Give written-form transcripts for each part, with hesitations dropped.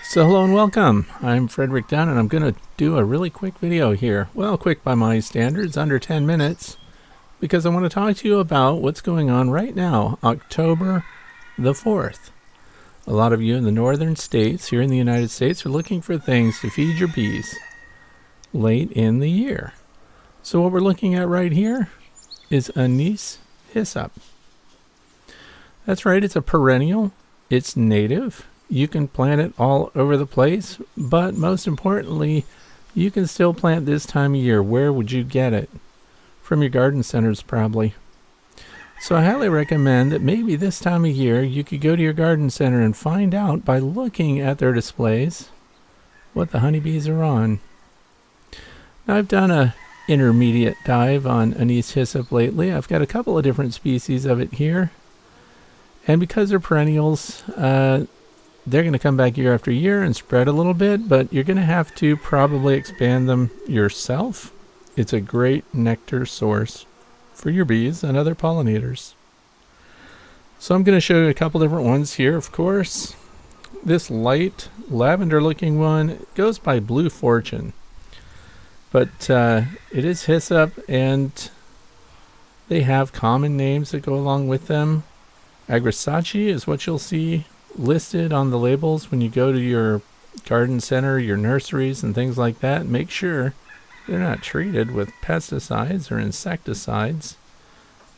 So hello and welcome. I'm Frederick Dunn and I'm going to do a really quick video here. Well, quick by my standards, under 10 minutes, because I want to talk to you about what's going on right now, October the 4th. A lot of you in the northern states here in the United States are looking for things to feed your bees late in the year. So what we're looking at right here is Anise Hyssop. That's right, it's a perennial, it's native. You can plant it all over the place, but most importantly, you can still plant this time of year. Where would you get it? From your garden centers, probably. So I highly recommend that maybe this time of year you could go to your garden center and find out by looking at their displays what the honeybees are on. Now, I've done a intermediate dive on Anise Hyssop lately. I've got a couple of different species of it here. And because they're perennials, they're going to come back year after year and spread a little bit, but you're going to have to probably expand them yourself. It's a great nectar source for your bees and other pollinators. So I'm going to show you a couple different ones here, of course. This light lavender looking one goes by Blue Fortune, but it is hyssop and they have common names that go along with them. Agastashi is what you'll see listed on the labels when you go to your garden center, your nurseries and things like that. Make sure they're not treated with pesticides or insecticides.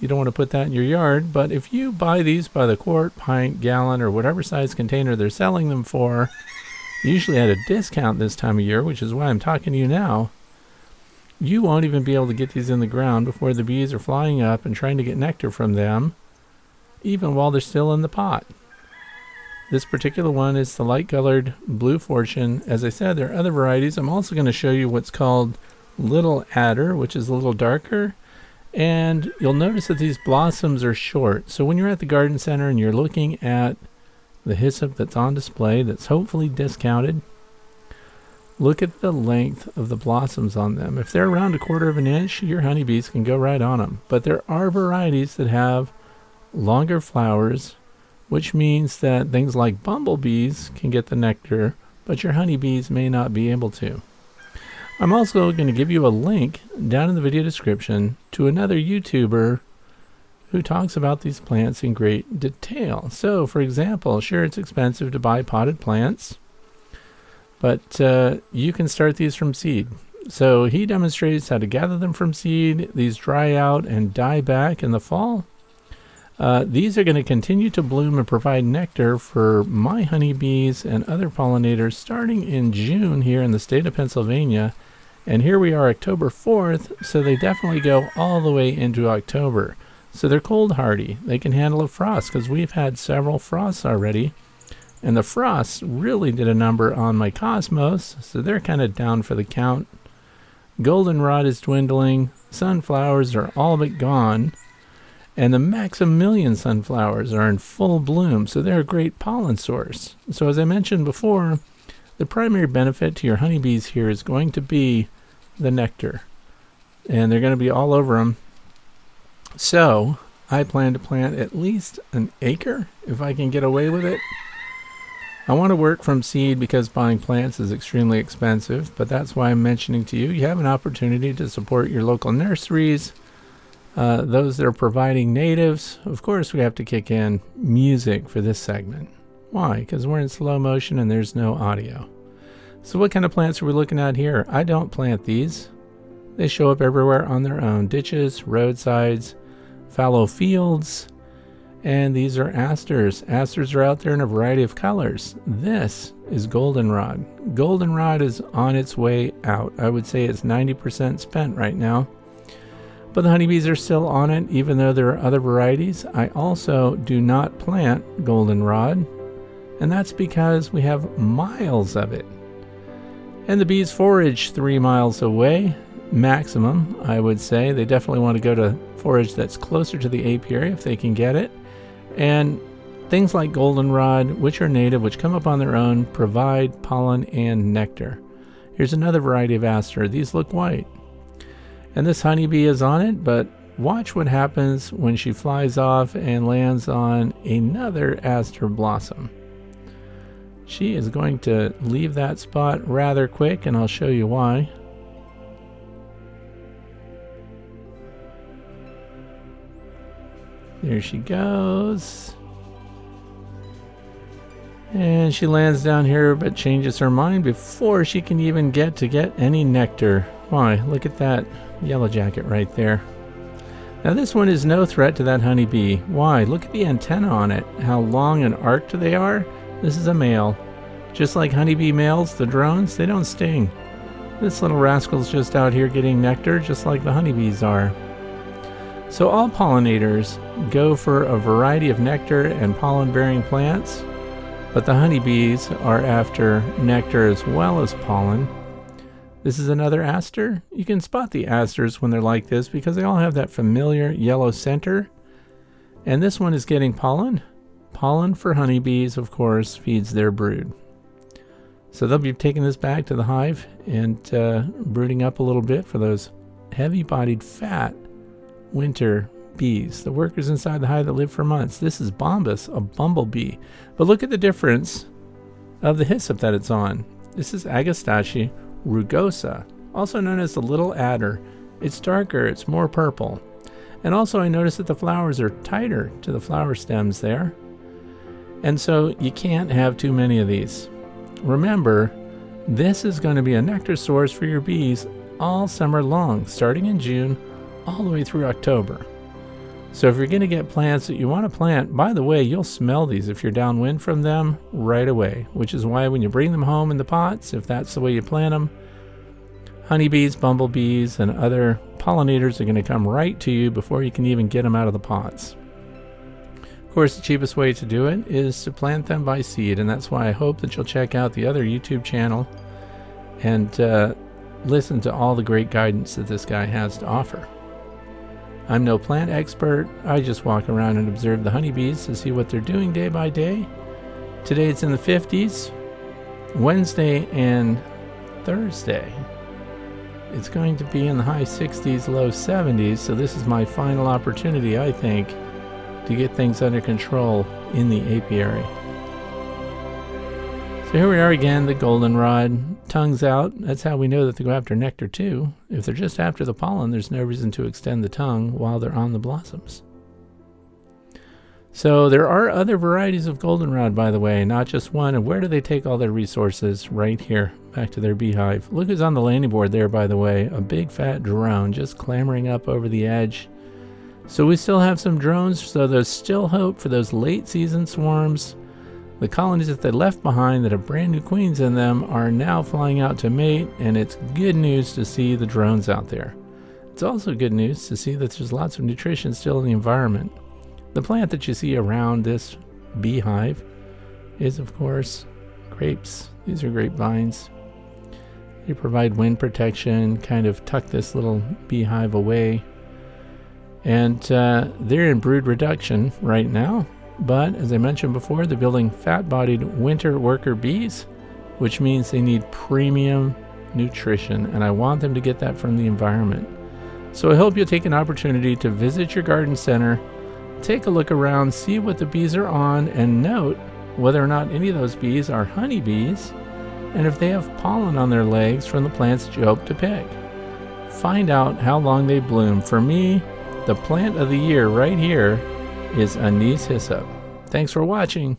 You don't want to put that in your yard, but if you buy these by the quart, pint, gallon, or whatever size container they're selling them for, usually at a discount this time of year, which is why I'm talking to you now, you won't even be able to get these in the ground before the bees are flying up and trying to get nectar from them, even while they're still in the pot. This particular one is the light colored Blue Fortune. As I said, there are other varieties. I'm also going to show you what's called Little Adder, which is a little darker. And you'll notice that these blossoms are short. So when you're at the garden center and you're looking at the hyssop that's on display, that's hopefully discounted, look at the length of the blossoms on them. If they're around 1/4 of an inch, your honeybees can go right on them. But there are varieties that have longer flowers, which means that things like bumblebees can get the nectar, but your honeybees may not be able to. I'm also going to give you a link down in the video description to another YouTuber who talks about these plants in great detail. So, for example, sure, it's expensive to buy potted plants, but you can start these from seed. So he demonstrates how to gather them from seed. These dry out and die back in the fall. These are going to continue to bloom and provide nectar for my honeybees and other pollinators starting in June here in the state of Pennsylvania. And here we are October 4th, so they definitely go all the way into October. So they're cold hardy. They can handle a frost because we've had several frosts already. And the frosts really did a number on my cosmos, so they're kind of down for the count. Goldenrod is dwindling. Sunflowers are all but gone. And the Maximilian Sunflowers are in full bloom, so they're a great pollen source. So as I mentioned before, the primary benefit to your honeybees here is going to be the nectar. And they're going to be all over them. So I plan to plant at least an acre if I can get away with it. I want to work from seed because buying plants is extremely expensive, but that's why I'm mentioning to you, you have an opportunity to support your local nurseries. Those that are providing natives. Of course, we have to kick in music for this segment. Why? Because we're in slow motion and there's no audio. So what kind of plants are we looking at here? I don't plant these. They show up everywhere on their own. Ditches, roadsides, fallow fields, and these are asters. Asters are out there in a variety of colors. This is goldenrod. Goldenrod is on its way out. I would say it's 90% spent right now. But the honeybees are still on it, even though there are other varieties. I also do not plant goldenrod, and that's because we have miles of it. And the bees forage 3 miles away, maximum, I would say. They definitely want to go to forage that's closer to the apiary if they can get it. And things like goldenrod, which are native, which come up on their own, provide pollen and nectar. Here's another variety of aster. These look white. And this honeybee is on it, but watch what happens when she flies off and lands on another aster blossom. She is going to leave that spot rather quick, and I'll show you why. There she goes. And she lands down here, but changes her mind before she can even get any nectar. Why, look at that yellow jacket right there. Now this one is no threat to that honeybee. Why? Look at the antenna on it, how long and arced they are. This is a male. Just like honeybee males, the drones, they don't sting. This little rascal's just out here getting nectar, just like the honeybees are. So all pollinators go for a variety of nectar and pollen-bearing plants, but the honeybees are after nectar as well as pollen. This is another aster. You can spot the asters when they're like this because they all have that familiar yellow center. And this one is getting pollen. Pollen for honeybees, of course, feeds their brood. So they'll be taking this back to the hive and brooding up a little bit for those heavy-bodied, fat winter bees, the workers inside the hive that live for months. This is Bombus, a bumblebee. But look at the difference of the hyssop that it's on. This is Agastashi Rugosa, also known as the little adder. It's darker, it's more purple. And also I noticed that the flowers are tighter to the flower stems there. And so you can't have too many of these. Remember, this is going to be a nectar source for your bees all summer long, starting in June all the way through October. So if you're going to get plants that you want to plant, by the way, you'll smell these if you're downwind from them right away, which is why when you bring them home in the pots, if that's the way you plant them, honeybees, bumblebees, and other pollinators are going to come right to you before you can even get them out of the pots. Of course, the cheapest way to do it is to plant them by seed, and that's why I hope that you'll check out the other YouTube channel and listen to all the great guidance that this guy has to offer. I'm no plant expert. I just walk around and observe the honeybees to see what they're doing day by day. Today it's in the 50s. Wednesday and Thursday it's going to be in the high 60s, low 70s. So this is my final opportunity, I think, to get things under control in the apiary. So here we are again, the goldenrod, tongues out. That's how we know that they go after nectar too. If they're just after the pollen, there's no reason to extend the tongue while they're on the blossoms. So there are other varieties of goldenrod, by the way, not just one. And where do they take all their resources? Right here, back to their beehive. Look who's on the landing board there, by the way, a big fat drone just clambering up over the edge. So we still have some drones, so there's still hope for those late season swarms. The colonies that they left behind that have brand new queens in them are now flying out to mate, and it's good news to see the drones out there. It's also good news to see that there's lots of nutrition still in the environment. The plant that you see around this beehive is, of course, grapes. These are grapevines. They provide wind protection, kind of tuck this little beehive away. And they're in brood reduction right now. But as I mentioned before, they're building fat-bodied winter worker bees, which means they need premium nutrition, and I want them to get that from the environment. So I hope you'll take an opportunity to visit your garden center, take a look around, see what the bees are on, and note whether or not any of those bees are honeybees, and if they have pollen on their legs from the plants that you hope to pick. Find out how long they bloom. For me, the plant of the year right here is Anise Hyssop. Thanks for watching.